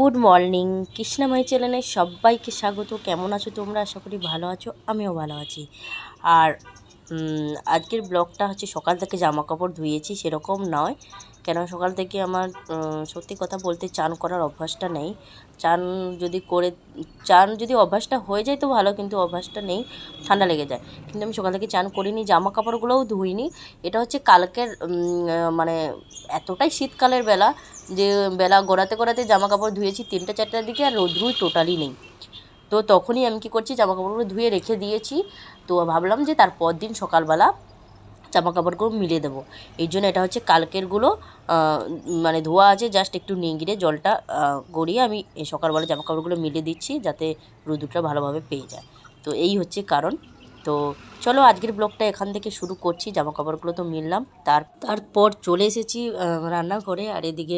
Good morning, কৃষ্ণামাই চ্যানেলে সবাইকে স্বাগত। কেমন আছো তোমরা? আশা করি ভালো আছো, আমিও ভালো আছি। আর আজকের ব্লগটা হচ্ছে সকাল থেকে জামা কাপড় ধুয়েছি সেরকম নয়, কেন সকাল থেকে আমার সত্যি কথা বলতে চান করার অভ্যাসটা নেই। চান চান যদি অভ্যাসটা হয়ে যায় তো ভালো, কিন্তু অভ্যাসটা নেই, ঠান্ডা লেগে যায়। কিন্তু আমি সকাল থেকে চান করিনি, জামা কাপড়গুলোও ধুইনি। এটা হচ্ছে কালকের মানে এতটাই শীতকালের বেলা যে বেলা গড়াতে গড়াতে জামা কাপড় ধুয়েছি 3-4টার দিকে, আর রোদ্রুই টোটালি নেই। তো তখনই আমি কী করছি, জামা কাপড়গুলো ধুয়ে রেখে দিয়েছি। তো ভাবলাম যে তারপর দিন সকালবেলা জামা কাপড়গুলো মিলে দেবো। এই জন্য এটা হচ্ছে কালকেরগুলো মানে ধোয়া আছে, জাস্ট একটু নিংড়ে জলটা গড়িয়ে আমি এই সকালবেলা জামা কাপড়গুলো মিলে দিচ্ছি যাতে রোদটা ভালোভাবে পেয়ে যায়। তো এই হচ্ছে কারণ। তো চলো আজকের ব্লগটা এখান থেকে শুরু করছি। জামা কাপড়গুলো তো মিললাম, তারপর চলে এসেছি রান্নাঘরে। আর এদিকে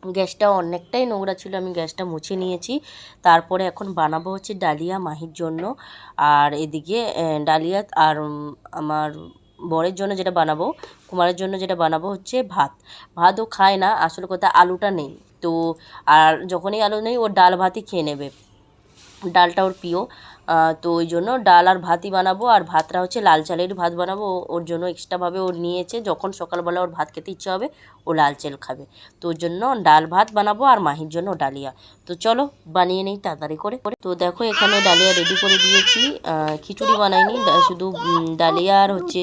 গ্যাসটা অনেকটাই নোংরা ছিল, আমি গ্যাসটা মুছে নিয়েছি। তারপরে এখন বানাবো হচ্ছে ডালিয়া মাহির জন্য। আর এদিকে ডালিয়া আর আমার বরের জন্য যেটা বানাবো, কুমারের জন্য যেটা বানাবো হচ্ছে ভাতও খায় না, আসল কথা আলুটা নেই। তো আর যখনই আলু নেই ও ডাল ভাতই খেয়ে নেবে, ডালটা ওর প্রিয়। তো ওই জন্য ডাল আর ভাতই বানাবো। আর ভাতটা হচ্ছে লাল চালের ভাত বানাবো, ওর জন্য এক্সট্রাভাবে ও নিয়েছে। যখন সকালবেলা ওর ভাত খেতে ইচ্ছে হবে ও লাল চাল খাবে, তো ওর জন্য ডাল ভাত বানাবো আর মাহির জন্য ডালিয়া। তো চলো বানিয়ে নেই তাড়াতাড়ি করে। তো দেখো এখানে ডালিয়া রেডি করে দিয়েছি, খিচুড়ি বানাইনি, শুধু ডালিয়া আর হচ্ছে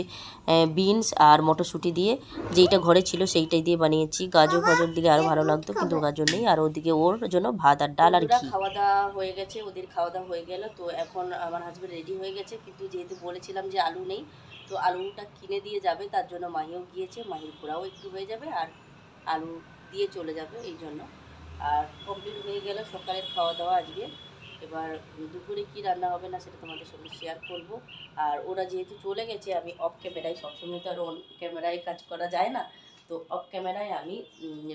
বিনস আর মটরশুঁটি দিয়ে, যেইটা ঘরে ছিল সেইটাই দিয়ে বানিয়েছি। গাজর ফাজর দিলে আরও ভালো লাগতো, কিন্তু গাজর নেই। আর ওদিকে ওর জন্য ভাত আর ডাল আর ঘি। খাওয়া দাওয়া হয়ে গেছে, ওদের খাওয়া দাওয়া হয়ে গেল। তো এখন আমার হাজব্যান্ড রেডি হয়ে গেছে, কিন্তু যেহেতু বলেছিলাম যে আলু নেই, তো আলুটা কিনে দিয়ে যাবে, তার জন্য মাহিও গিয়েছে। মাহির ঘোরাও একটু হয়ে যাবে আর আলু দিয়ে চলে যাবে, এই জন্য। আর কমপ্লিট হয়ে গেল সকালের খাওয়া দাওয়া আজকে। এবার দুপুরে কি রান্না হবে না সেটা তোমাদের সঙ্গে শেয়ার করব। আর ওরা যেহেতু চলে গেছে, আমি অফ ক্যামেরায়, সবসময় তো আর অন ক্যামেরায় কাজ করা যায় না, তো অফ ক্যামেরায় আমি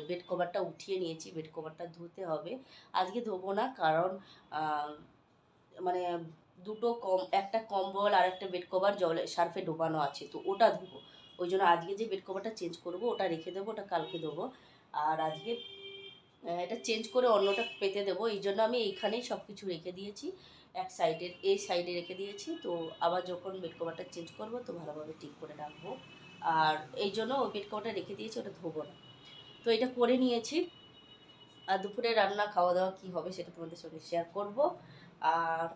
বেড কভারটা উঠিয়ে নিয়েছি। বেড কভারটা ধুতে হবে, আজকে ধোবো না, কারণ মানে একটা কম্বল আর একটা বেড কভার জলে সার্ফে ডোবানো আছে, তো ওটা ধোবো। ওই জন্য আজকে যে বেড কভারটা চেঞ্জ করবো ওটা রেখে দেবো, ওটা কালকে দেবো। আর আজকে এটা চেঞ্জ করে অন্যটা পেতে দেবো, এই জন্য আমি এইখানেই সব কিছু রেখে দিয়েছি। এই সাইডে রেখে দিয়েছি। তো আবার যখন বেড কভারটা চেঞ্জ করবো তো ভালোভাবে ঠিক করে রাখবো। আর এই জন্য ওই বেড কভারটা রেখে দিয়েছি, ওটা ধোবো না। তো এটা করে নিয়েছি। আর দুপুরে রান্না খাওয়া দাওয়া কী হবে সেটা তোমাদের সঙ্গে শেয়ার করব। আর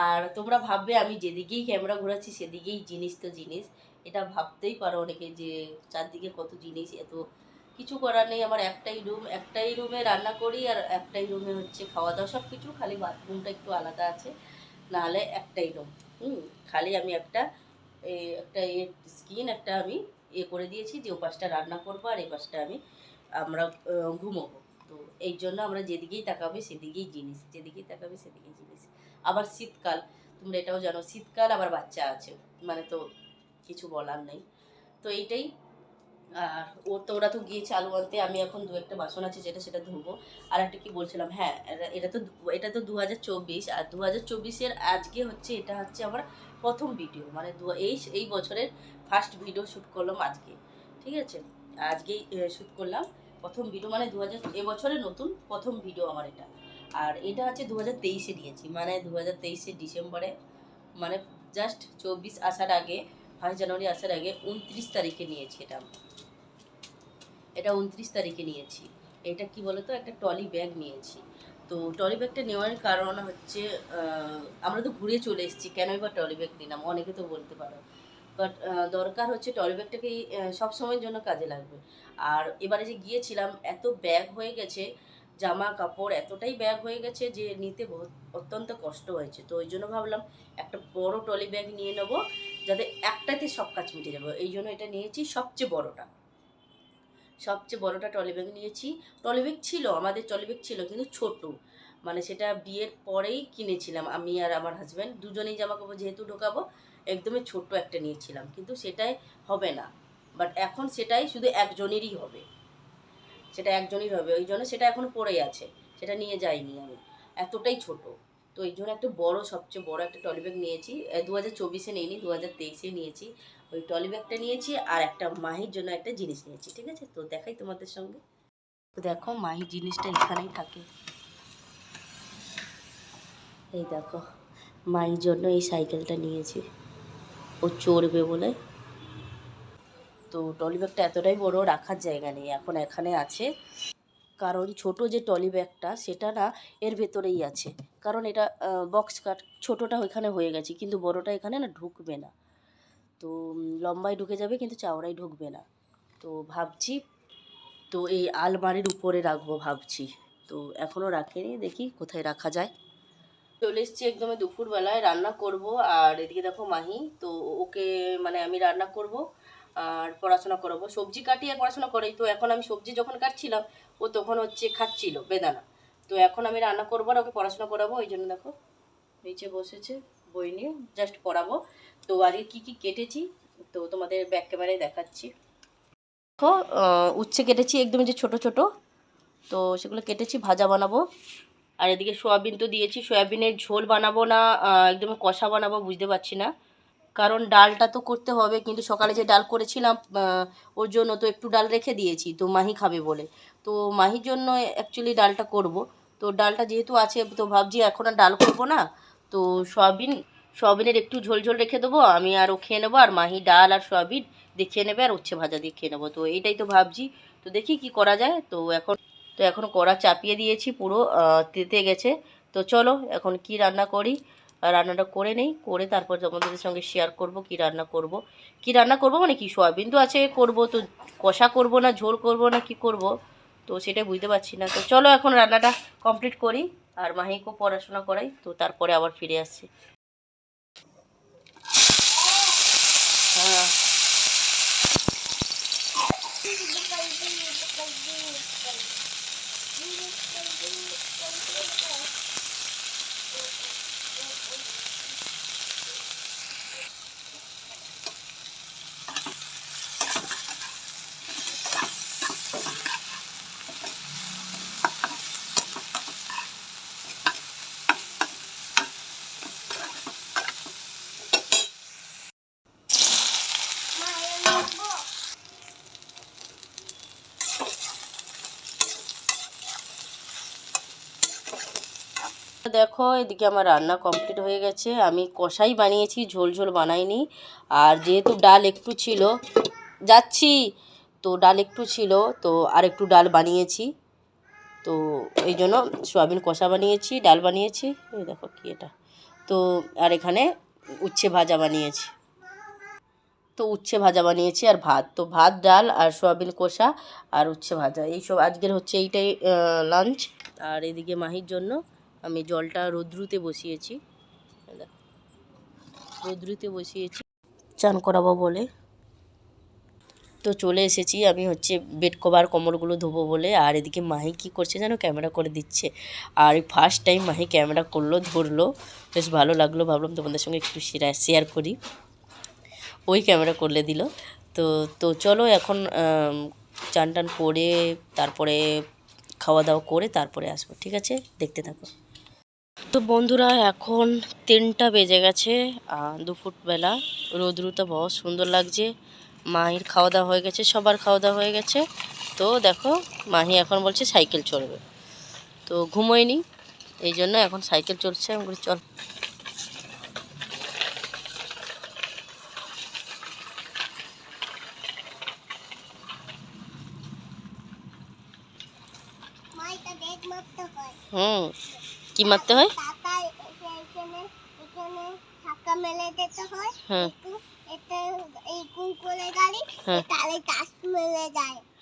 আর তোমরা ভাববে আমি যেদিকেই ক্যামেরা ঘোরাচ্ছি সেদিকেই জিনিস, তো জিনিস এটা ভাবতেই পারো অনেকে যে চারদিকে কত জিনিস, এত কিছু করার নেই। আমার একটাই রুমে রান্না করি, আর একটাই রুমে হচ্ছে খাওয়া দাওয়া, সব কিছু, খালি বাথরুমটা একটু আলাদা আছে, নাহলে একটাই রুম। খালি আমি একটা স্কিন একটা আমি করে দিয়েছি যে ও পাশটা রান্না করবো আর এই পাশটা আমরা ঘুমোবো। তো এই জন্য আমরা যেদিকেই তাকাবে সেদিকেই জিনিস, যেদিকেই তাকাবে সেদিকেই জিনিস। আবার শীতকাল, তোমরা এটাও জানো, শীতকাল আবার বাচ্চা আছে, মানে তো কিছু বলার নেই। তো এইটাই। আর ওরা তো গিয়েছে আলু আনতে, আমি এখন একটা বাসন আছে সেটা ধুবো। আর একটা কি বলছিলাম, হ্যাঁ, এটা তো 2024, আর 2024-এর আজকে হচ্ছে, এটা হচ্ছে আমার প্রথম ভিডিও, মানে এই বছরের ফার্স্ট ভিডিও শ্যুট করলাম আজকে, ঠিক আছে? আজকেই শ্যুট করলাম প্রথম ভিডিও, মানে এবছরের নতুন প্রথম ভিডিও আমার এটা। আর এটা হচ্ছে 2023-এ নিয়েছি, মানে 2023-এর ডিসেম্বরে, মানে জাস্ট 24 আসার আগে, 1 জানুয়ারি আসার আগে 29 তারিখে নিয়েছি এটা 29 তারিখে নিয়েছি। এটা কি বলতো, একটা ট্রলি ব্যাগ নিয়েছি। তো ট্রলি ব্যাগটা নেওয়ার কারণ হচ্ছে আমরা তো ঘুরে চলে এসেছি, কেনই বা ট্রলি ব্যাগ নিলাম, অনেকে তো বলতে পারো। বাট দরকার হচ্ছে ট্রলি ব্যাগটাকেই সবসময়ের জন্য কাজে লাগবে। আর এবারে যে গিয়েছিলাম এত ব্যাগ হয়ে গেছে, জামা কাপড় এতটাই ব্যাগ হয়ে গেছে যে নিতে অত্যন্ত কষ্ট হয়েছে। তো ওই জন্য ভাবলাম একটা বড় ট্রলি ব্যাগ নিয়ে নেবো, যাতে একটাতে সব কাজ মিটে যাবে। এই জন্য এটা নিয়েছি, সবচেয়ে বড়টা ট্রলি ব্যাগ নিয়েছি। ট্রলি ব্যাগ ছিল, আমাদের ট্রলি ব্যাগ ছিল, কিন্তু ছোট, মানে সেটা বিয়ের পরেই কিনেছিলাম আমি আর আমার হাজব্যান্ড, দুজনেই জামা কাপড় যেহেতু ঢোকাবো, একদমই ছোট্ট একটা নিয়েছিলাম, কিন্তু সেটাই হবে না। বাট এখন সেটাই শুধু একজনেরই হবে, ওই জন্য সেটা এখনও পড়েই আছে, সেটা নিয়ে যাইনি আমি, এতটাই ছোট। তো এই জন্য একটা সবচেয়ে বড় একটা ট্রলি ব্যাগ নিয়েছি। 2024-এ নিইনি, 2023-এ নিয়েছি। ওই ট্রলি ব্যাগটা নিয়েছি, আর একটা মাহির জন্য একটা জিনিস নিয়েছি, ঠিক আছে? তো দেখাই তোমাদের সঙ্গে। তো দেখো মাহি জিনিসটা এখানেই থাকে। এই দেখো মায়ের জন্য এই সাইকেলটা নিয়েছি, ও চড়বে বলে। তো ট্রলি ব্যাগটা এতটাই বড়, রাখার জায়গা নেই, এখন এখানে আছে। কারণ ছোট যে ট্রলি ব্যাগটা সেটা না এর ভেতরেই আছে, কারণ এটা বক্স কাট, ছোটোটা ওইখানে হয়ে গেছে, কিন্তু বড়টা এখানে না ঢুকবে না। তো লম্বায় ঢুকে যাবে কিন্তু চওড়ায় ঢুকবে না। তো ভাবছি তো এই আলমারির উপরে রাখবো ভাবছি। তো এখনও রাখিনি, দেখি কোথায় রাখা যায়। চলে এসেছি একদমই দুপুরবেলায়, রান্না করব। আর এদিকে দেখো মাহি, তো ওকে মানে আমি রান্না করব আর পড়াশোনা করাবো, সবজি কাটি আর পড়াশোনা করি। তো এখন আমি সবজি যখন কাটছিলাম ও তখন হচ্ছে খাচ্ছিল বেদানা। তো এখন আমি রান্না করবো আর ওকে পড়াশোনা করাবো, ওই জন্য দেখো নিচে বসেছে বই নিয়ে, জাস্ট পড়াবো। তো আজকে কী কী কেটেছি তো তোমাদের ব্যাক ক্যামেরায় দেখাচ্ছি। দেখো উচ্ছে কেটেছি একদম যে ছোট ছোট, তো সেগুলো কেটেছি, ভাজা বানাবো। আর এদিকে সোয়াবিন তো দিয়েছি, সোয়াবিনের ঝোল বানাবো না একদম কষা বানাবো বুঝতে পারছি না, কারণ ডালটা তো করতে হবে। কিন্তু সকালে যে ডাল করেছিলাম ওর জন্য তো একটু ডাল রেখে দিয়েছি, তো মাহি খাবে বলে। তো মাহির জন্য অ্যাকচুয়ালি ডালটা করব। তো ডালটা যেহেতু আছে তো ভাবছি এখন আর ডাল করবো না। তো সোয়াবিনের একটু ঝোল ঝোল রেখে দেবো, আমি আর ও খেয়ে নেবো, আর মাহি ডাল আর সোয়াবিন দিয়ে খেয়ে নেবে, আর উচ্ছে ভাজা দিয়ে খেয়ে নেবো। তো এইটাই তো ভাবছি। তো দেখি কি করা যায়। তো এখন কড়া চাপিয়ে দিয়েছি, পুরো তেতে গেছে। তো চলো এখন কি রান্না করি, রান্নাটা করে নেই, করে তারপর তোমাদের সঙ্গে শেয়ার করব কি রান্না করব। কি রান্না করব মানে কি, সোয়াবিন তো আছে করব, তো কষা করব না ঝোল করব না কি করব, তো সেটা বুঝতে পারছি না। তো চলো এখন রান্নাটা কমপ্লিট করি আর মাহিকেও পড়াশোনা করাই, তো তারপরে আবার ফিরে আসছি। হ্যাঁ, দেখো এদিকে আমার রান্না কমপ্লিট হয়ে গেছে, আমি কষাই বানিয়েছি, ঝোল ঝোল বানাইনি। আর যেহেতু ডাল একটু ছিল, যাচ্ছি, তো ডাল একটু ছিল, তো আর একটু ডাল বানিয়েছি। তো এই জন্য সোয়াবিন কষা বানিয়েছি, ডাল বানিয়েছি, এই দেখো কি এটা। তো আর এখানে উচ্ছে ভাজা বানিয়েছি, তো উচ্ছে ভাজা বানিয়েছি আর ভাত। তো ভাত ডাল আর সোয়াবিন কষা আর উচ্ছে ভাজা, এইসব আজকের হচ্ছে এইটাই লাঞ্চ। আর এদিকে মাহির জন্য আমি জলটা রোদ্রুতে বসিয়েছি, রোদ্রুতে বসিয়েছি চান করাবো বলে। তো চলে এসেছি, আমি হচ্ছে বেড কভার কম্বলগুলো ধোবো বলে। আর এদিকে মাহি কী করছে যেন, ক্যামেরা করে দিচ্ছে। আর ফার্স্ট টাইম মাহি ক্যামেরা করলো, ধরলো, বেশ ভালো লাগলো, ভাবলাম তোমাদের সঙ্গে একটু শেয়ার করি। ওই ক্যামেরা করলে দিল। তো তো চলো এখন চান টান করে তারপরে খাওয়া দাওয়া করে তারপরে আসবো, ঠিক আছে, দেখতে থাকো। তো বন্ধুরা এখন 3টা বেজে গেছে, দুপুরবেলা, রোদ্রুটা বহুত সুন্দর লাগছে। মাহির খাওয়া দাওয়া হয়ে গেছে, সবার খাওয়া দাওয়া হয়ে গেছে। তো দেখো মাহি এখন বলছে সাইকেল চড়বে, তো ঘুমোয়নি, এই জন্য এখন সাইকেল চড়ছে। আমি বলি চল। হুম, কি মারতে হয়? হ্যাঁ,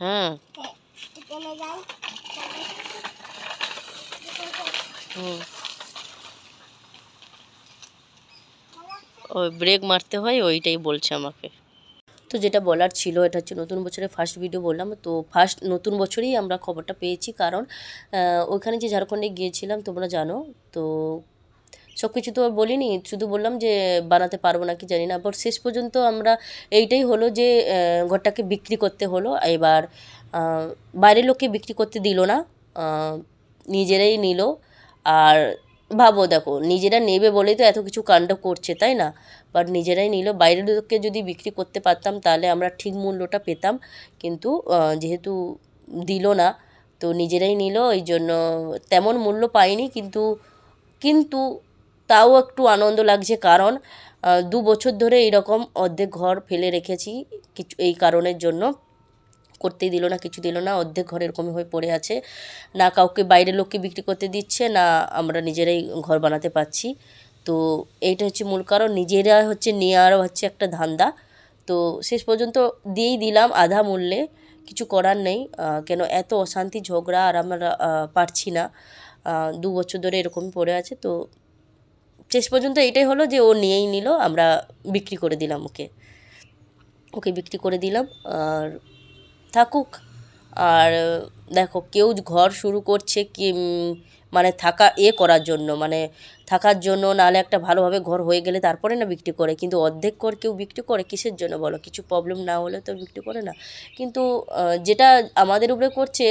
হ্যাঁ, হুম, ওই ব্রেক মারতে হয়, ওইটাই বলছে আমাকে। তো যেটা বলার ছিল, এটা হচ্ছে নতুন বছরের ফার্স্ট ভিডিও বললাম। তো ফার্স্ট নতুন বছরেই আমরা খবরটা পেয়েছি, কারণ ওইখানে যে ঝাড়খণ্ডে গিয়েছিলাম তোমরা জানো। তো সব কিছু তো বলিনি, শুধু বললাম যে বানাতে পারবো না কি জানি না। বাট শেষ পর্যন্ত আমরা এইটাই হলো যে ঘরটাকে বিক্রি করতে হলো। এবার বাইরের লোককে বিক্রি করতে দিল না, নিজেরাই নিল। আর ভাবো দেখো, নিজেরা নেবে বলেই তো এত কিছু কাণ্ড করছে, তাই না? বাট নিজেরাই নিল। বাইরের লোককে যদি বিক্রি করতে পারতাম তাহলে আমরা ঠিক মূল্যটা পেতাম, কিন্তু যেহেতু দিল না, তো নিজেরাই নিল, ওই জন্য তেমন মূল্য পাইনি, কিন্তু কিন্তু তাও একটু আনন্দ লাগছে, কারণ 2 বছর ধরে এরকম অর্ধেক ঘর ফেলে রেখেছি কিছু এই কারণের জন্য। করতেই দিল না, কিছু দিল না, অর্ধেক ঘর এরকমই হয়ে পড়ে আছে, না কাউকে বাইরের লোককে বিক্রি করতে দিচ্ছে, না আমরা নিজেরাই ঘর বানাতে পারছি। তো এইটা হচ্ছে মূল কারণ, নিজেরা হচ্ছে নেওয়ারও হচ্ছে একটা ধান্দা। তো শেষ পর্যন্ত দিয়েই দিলাম আধা মূল্যে, কিছু করার নেই। কেন এত অশান্তি ঝগড়া, আর আমরা পারছি না, 2 বছর ধরে এরকমই পড়ে আছে। তো শেষ পর্যন্ত এইটাই হলো যে ও নিয়েই নিল, আমরা বিক্রি করে দিলাম ওকে, ওকে বিক্রি করে দিলাম, আর থাকুক। আর দেখো, কেউ ঘর শুরু করছে কি মানে থাকা করার জন্য, মানে থাকার জন্য, নাহলে একটা ভালোভাবে ঘর হয়ে গেলে তারপরে না বিক্রি করে, কিন্তু অর্ধেক ঘর কেউ বিক্রি করে কিসের জন্য বলো? কিছু প্রবলেম না হলে তো বিক্রি করে না। কিন্তু যেটা আমাদের উপরে করছে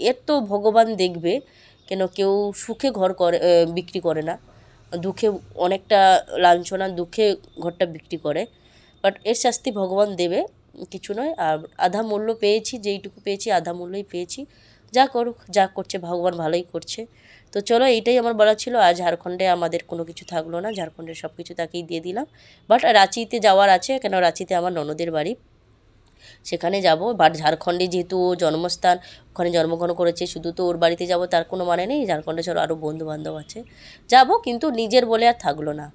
এর তো ভগবান দেখবে। কেন কেউ সুখে ঘর করে বিক্রি করে না, দুঃখে অনেকটা লাঞ্ছনা, দুঃখে ঘরটা বিক্রি করে। বাট এর শাস্তি ভগবান দেবে, কিছু নয়। আর আধা মূল্য পেয়েছি, যেইটুকু পেয়েছি আধা মূল্যই পেয়েছি। যা করুক, যা করছে ভগবান ভালোই করছে। তো চলো, এইটাই আমার বলা ছিল। আর ঝাড়খণ্ডে আমাদের কোনো কিছু থাকলো না, ঝাড়খণ্ডের সব কিছু তাকেই দিয়ে দিলাম। বাট রাঁচিতে যাওয়ার আছে, কেন রাঁচিতে আমার ননদের বাড়ি, সেখানে যাব। বাট ঝাড়খণ্ডে যেহেতু ও জন্মস্থান, ওখানে জন্মগ্রহণ করেছে, শুধু তো ওর বাড়িতে যাব তার কোনো মানে নেই। ঝাড়খণ্ডে চলো আরও বন্ধুবান্ধব আছে, যাব, কিন্তু নিজের বলে আর থাকলো না।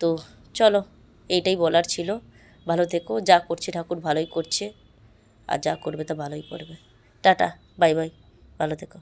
তো চলো, এইটাই বলার ছিল। ভালো থেকো, যা করছে ঠাকুর ভালোই করছে, আর যা করবে তা ভালোই করবে। টাটা, বাই বাই, ভালো থেকো।